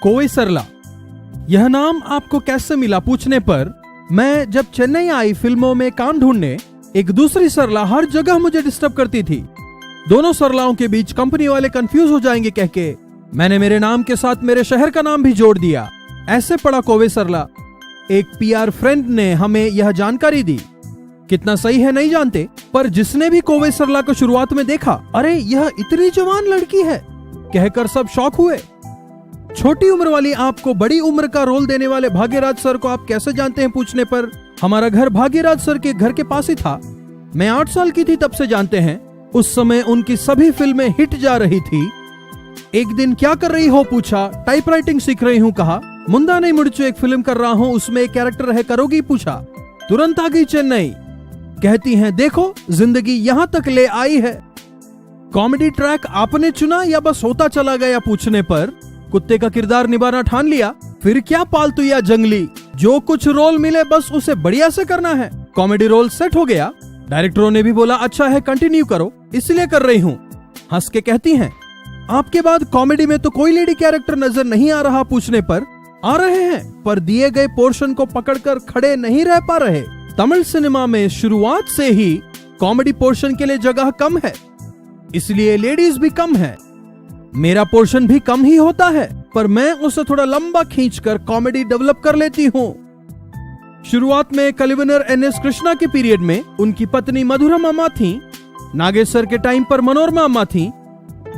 कोवेसरला। यह नाम आपको कैसे मिला पूछने पर मैं जब चेन्नई आई फिल्मों में काम ढूंढने, एक दूसरी सरला हर जगह मुझे डिस्टर्ब करती थी। दोनों सरलाओं के बीच कंपनी वाले कंफ्यूज हो जाएंगे कह के मैंने मेरे नाम के साथ मेरे शहर का नाम भी जोड़ दिया। ऐसे पड़ा कोवेसरला। एक पीआर फ्रेंड ने हमें यह जानकारी दी। कितना सही है नहीं जानते, पर जिसने भी कोवेसरला को शुरुआत में देखा, अरे यह इतनी जवान लड़की है कहकर सब शॉक हुए। छोटी उम्र वाली आपको बड़ी उम्र का रोल देने वाले भाग्यराज सर को आप कैसे जानते हैं पूछने पर हमारा घर भाग्यराज सर के घर के पास ही था। मैं 8 साल की थी तब से जानते हैं। उस समय उनकी सभी फिल्में हिट जा रही थी। एक दिन क्या कर रही हो पूछा, टाइपराइटिंग सीख रही हूँ कहा। मुंडा नहीं मुड़चू एक फिल्म कर रहा हूँ, उसमें एक कैरेक्टर है, करोगी पूछा। तुरंत आ गई चेन्नई। कहती हैं देखो जिंदगी यहाँ तक ले आई है। कॉमेडी ट्रैक आपने चुना या बस होता चला गया पूछने पर कुत्ते का किरदार निभाना ठान लिया, फिर क्या पालतू या जंगली, जो कुछ रोल मिले बस उसे बढ़िया से करना है। कॉमेडी रोल सेट हो गया। डायरेक्टरों ने भी बोला अच्छा है कंटिन्यू करो, इसलिए कर रही हूँ। हंस के कहती हैं आपके बाद कॉमेडी में तो कोई लेडी कैरेक्टर नजर नहीं आ रहा पूछने पर आ रहे हैं, पर दिए गए पोर्शन को पकड़कर खड़े नहीं रह पा रहे। तमिल सिनेमा में शुरुआत से ही कॉमेडी पोर्शन के लिए जगह कम है, इसलिए लेडीज भी कम है। मेरा पोर्शन भी कम ही होता है, पर मैं उसे थोड़ा लंबा खींचकर कॉमेडी डेवलप कर लेती हूँ। शुरुआत में कलिवनर एनएस कृष्णा के पीरियड में उनकी पत्नी मधुरम अम्मा थी। नागेश्वर के टाइम पर मनोरमा अम्मा थी।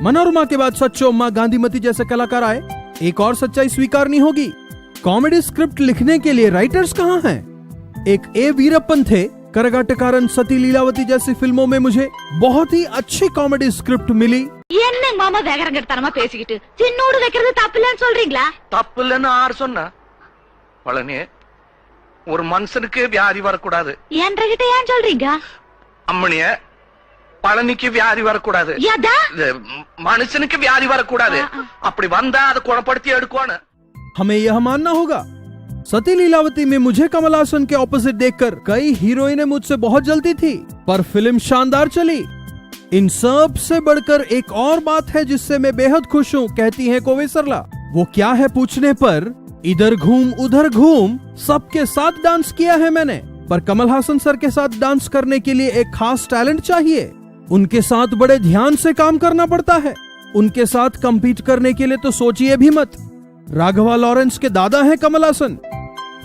मनोरमा के बाद सच्चो अम्मा, गांधीमती जैसे कलाकार आए। एक और सच्चाई स्वीकारनी होगी, कॉमेडी स्क्रिप्ट लिखने के लिए राइटर्स कहाँ हैं? एक ए वीरप्पन थे। करगाटकारन, सती लीलावती जैसी फिल्मों में मुझे बहुत ही अच्छी कॉमेडी स्क्रिप्ट मिली। என்னங்க மாமா வேகரங்கத்தனமா பேசிக்கிட்டு சின்னோடு வைக்கிறது தப்பில்லைன்னு சொல்றீங்களா? தப்பில்லைன்னு யார் சொன்னா? பழனி, ஒரு மனுஷனுக்கு வியாதி வரக்கூடாது என்கிட்ட ஏன் சொல்றீங்க? அம்மணிய, பழனிக்கு வியாதி வரக்கூடாது, மனுஷனுக்கு வியாதி வரக்கூடாது, அப்படி வந்தா அதை குணப்படுத்தி எடுக்கணும்। हमें यह मानना होगा। सती लीलावती में मुझे कमल हासन के ऑपोजिट देखकर कई हीरोइनें मुझसे बहुत जलती थी, पर फिल्म शानदार चली। इन सब से बढ़कर एक और बात है जिससे मैं बेहद खुश हूँ, कहती है कोवेसरला। वो क्या है पूछने पर इधर घूम उधर घूम सबके साथ डांस किया है मैंने, पर कमल हासन सर के साथ डांस करने के लिए एक खास टैलेंट चाहिए। उनके साथ बड़े ध्यान से काम करना पड़ता है। उनके साथ कंपीट करने के लिए तो सोचिए भी मत। राघवा लॉरेंस के दादा हैं कमल हासन।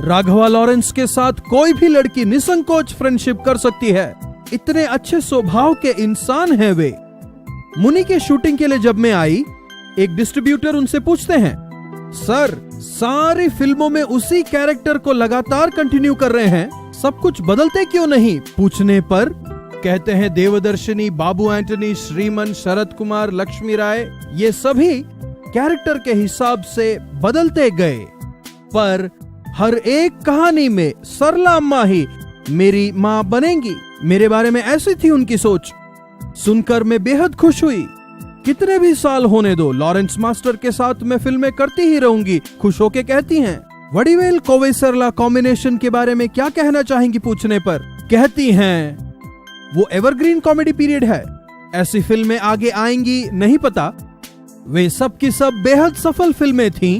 राघवा लॉरेंस के साथ कोई भी लड़की निसंकोच फ्रेंडशिप कर सकती है। इतने अच्छे स्वभाव के इंसान हैं वे। मुनि के शूटिंग के लिए जब मैं आई, एक डिस्ट्रीब्यूटर उनसे पूछते हैं सर सारी फिल्मों में उसी कैरेक्टर को लगातार कंटिन्यू कर रहे हैं, सब कुछ बदलते क्यों नहीं पूछने पर कहते हैं देवदर्शिनी, बाबू एंटनी, श्रीमन, शरद कुमार, लक्ष्मी राय, ये सभी कैरेक्टर के हिसाब से बदलते गए, पर हर एक कहानी में सरला अम्मा ही मेरी माँ बनेंगी। मेरे बारे में ऐसी थी उनकी सोच। सुनकर मैं बेहद खुश हुई। कितने भी साल होने दो, लॉरेंस मास्टर के साथ मैं फिल्में करती ही रहूंगी, खुश होके कहती हैं। वडिवेल कोवेसरला कॉम्बिनेशन के बारे में क्या कहना चाहेंगी पूछने पर कहती हैं वो एवरग्रीन कॉमेडी पीरियड है। ऐसी फिल्में आगे आएंगी नहीं पता। वे सब की सब बेहद सफल फिल्में थीं,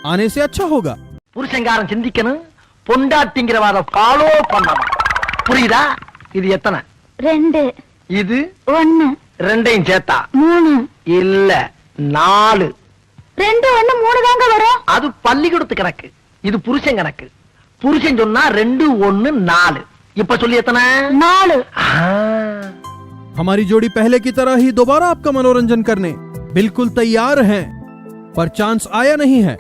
आने से अच्छा होगा। புருஷங்காரன் சிந்திக்கணும், பொண்டாட்டிங்கிறவாத ஃபாலோ பண்ணணும். புரியுதா? இது எத்தனை? 2. இது 1. ரெண்டையும் சேர்த்தா 3. இல்ல 4. 2 1 3 தாங்க வரும். அது பள்ளிக்கூடத்து கணக்கு, இது புருஷன் கணக்கு. புருஷன் சொன்னா 2 1 4. இப்ப சொல்லி எத்தனை? 4. हमारी जोड़ी पहले की तरह ही दोबारा आपका मनोरंजन करने बिल्कुल तैयार हैं, पर चांस आया नहीं है।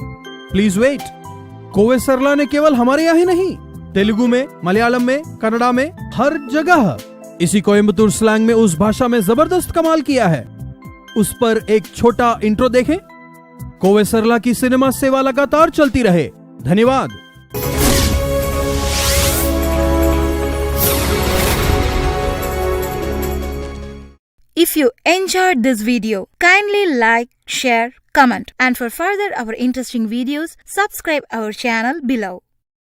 Please wait. कोवेसरला ने केवल हमारे यहाँ ही नहीं, तेलुगु में, मलयालम में, कन्नड़ा में, हर जगह इसी कोयम्बतूर स्लैंग में उस भाषा में जबरदस्त कमाल किया है। उस पर एक छोटा इंट्रो देखें। कोवेसरला की सिनेमा सेवा लगातार चलती रहे। धन्यवाद। If you enjoyed this video, kindly like, share, comment, and for further our interesting videos, subscribe our channel below.